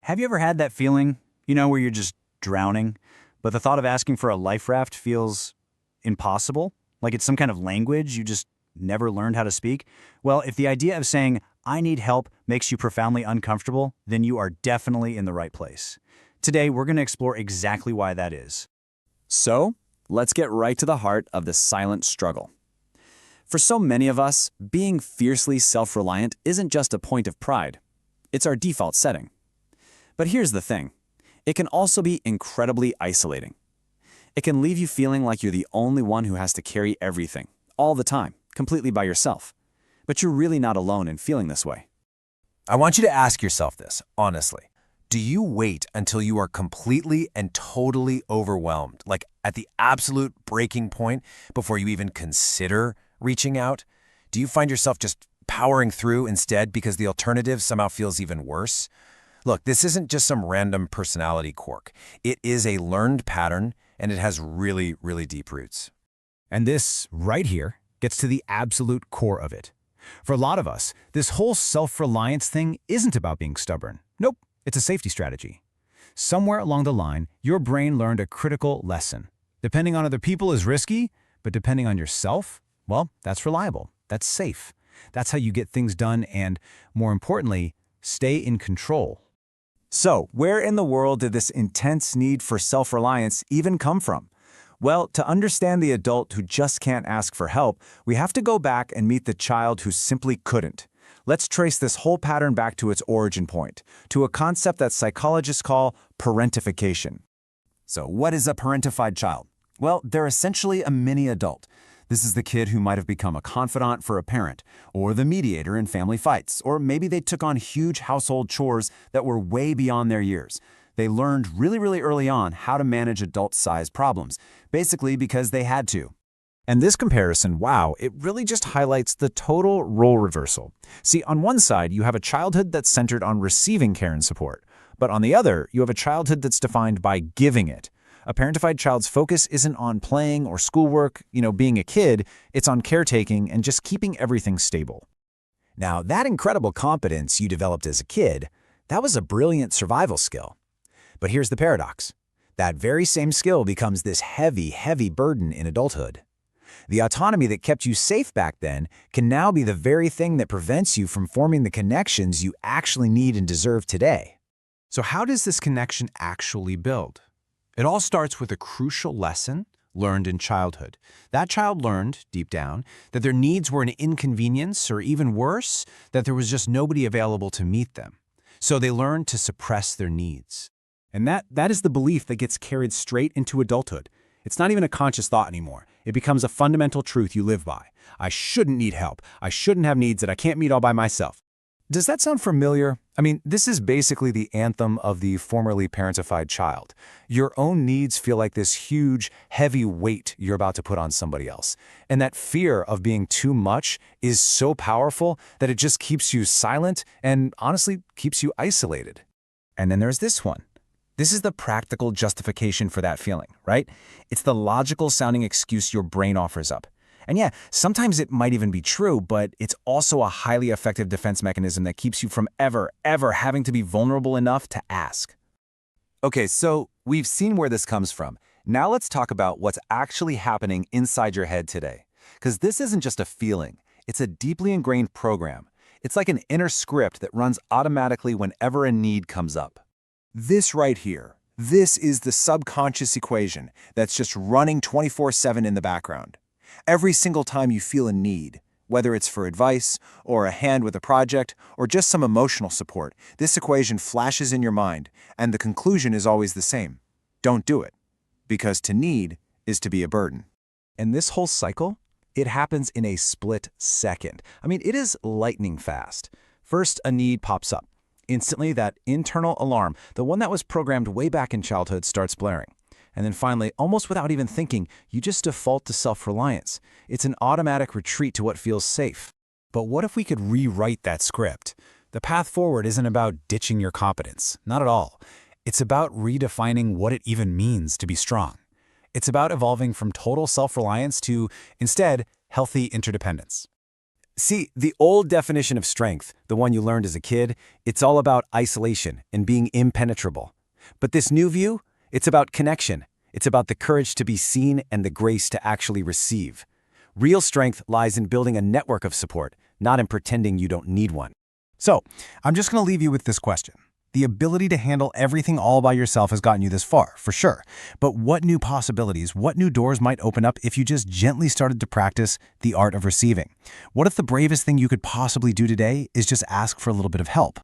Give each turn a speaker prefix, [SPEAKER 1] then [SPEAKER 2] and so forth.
[SPEAKER 1] Have you ever had that feeling, where you're just drowning, but the thought of asking for a life raft feels impossible? Like it's some kind of language you just never learned how to speak? Well, if the idea of saying, I need help, makes you profoundly uncomfortable, then you are definitely in the right place. Today, we're going to explore exactly why that is.
[SPEAKER 2] So, let's get right to the heart of the silent struggle. For so many of us, being fiercely self-reliant isn't just a point of pride. It's our default setting. But here's the thing. It can also be incredibly isolating. It can leave you feeling like you're the only one who has to carry everything, all the time, completely by yourself. But you're really not alone in feeling this way.
[SPEAKER 3] I want you to ask yourself this, honestly. Do you wait until you are completely and totally overwhelmed, like at the absolute breaking point, before you even consider reaching out? Do you find yourself just powering through instead because the alternative somehow feels even worse? Look, this isn't just some random personality quirk. It is a learned pattern, and it has really, really deep roots.
[SPEAKER 4] And this, right here, gets to the absolute core of it. For a lot of us, this whole self-reliance thing isn't about being stubborn. Nope, it's a safety strategy. Somewhere along the line, your brain learned a critical lesson. Depending on other people is risky, but depending on yourself, well, that's reliable. That's safe. That's how you get things done and, more importantly, stay in control.
[SPEAKER 1] So, where in the world did this intense need for self-reliance even come from? Well, to understand the adult who just can't ask for help, we have to go back and meet the child who simply couldn't. Let's trace this whole pattern back to its origin point, to a concept that psychologists call parentification. So, what is a parentified child? Well, they're essentially a mini-adult. This is the kid who might have become a confidant for a parent, or the mediator in family fights, or maybe they took on huge household chores that were way beyond their years. They learned really early on how to manage adult-sized problems, basically because they had to.
[SPEAKER 4] And this comparison, wow, it really just highlights the total role reversal. See, on one side, you have a childhood that's centered on receiving care and support, but on the other, you have a childhood that's defined by giving it. A parentified child's focus isn't on playing or schoolwork, being a kid, it's on caretaking and just keeping everything stable. Now, that incredible competence you developed as a kid, that was a brilliant survival skill. But here's the paradox. That very same skill becomes this heavy burden in adulthood. The autonomy that kept you safe back then can now be the very thing that prevents you from forming the connections you actually need and deserve today. So how does this connection actually build? It all starts with a crucial lesson learned in childhood. That child learned, deep down, that their needs were an inconvenience, or even worse, that there was just nobody available to meet them. So they learned to suppress their needs. And that is the belief that gets carried straight into adulthood. It's not even a conscious thought anymore. It becomes a fundamental truth you live by. I shouldn't need help. I shouldn't have needs that I can't meet all by myself. Does that sound familiar? I mean, this is basically the anthem of the formerly parentified child. Your own needs feel like this huge, heavy weight you're about to put on somebody else. And that fear of being too much is so powerful that it just keeps you silent and honestly keeps you isolated. And then there's this one. This is the practical justification for that feeling, right? It's the logical sounding excuse your brain offers up. And yeah, sometimes it might even be true, but it's also a highly effective defense mechanism that keeps you from ever having to be vulnerable enough to ask.
[SPEAKER 1] Okay, so we've seen where this comes from. Now let's talk about what's actually happening inside your head today. Because this isn't just a feeling, it's a deeply ingrained program. It's like an inner script that runs automatically whenever a need comes up. This right here, this is the subconscious equation that's just running 24/7 in the background. Every single time you feel a need, whether it's for advice, or a hand with a project, or just some emotional support, this equation flashes in your mind, and the conclusion is always the same. Don't do it, because to need is to be a burden. And this whole cycle, it happens in a split second. I mean, it is lightning fast. First, a need pops up. Instantly, that internal alarm, the one that was programmed way back in childhood, starts blaring. And then finally, almost without even thinking, you just default to self-reliance. It's an automatic retreat to what feels safe. But what if we could rewrite that script? The path forward isn't about ditching your competence. Not at all. It's about redefining what it even means to be strong. It's about evolving from total self-reliance to, instead, healthy interdependence. See, the old definition of strength, the one you learned as a kid, it's all about isolation and being impenetrable. But this new view, it's about connection. It's about the courage to be seen and the grace to actually receive. Real strength lies in building a network of support, not in pretending you don't need one.
[SPEAKER 3] So, I'm just going to leave you with this question. The ability to handle everything all by yourself has gotten you this far, for sure. But what new possibilities, what new doors might open up if you just gently started to practice the art of receiving? What if the bravest thing you could possibly do today is just ask for a little bit of help?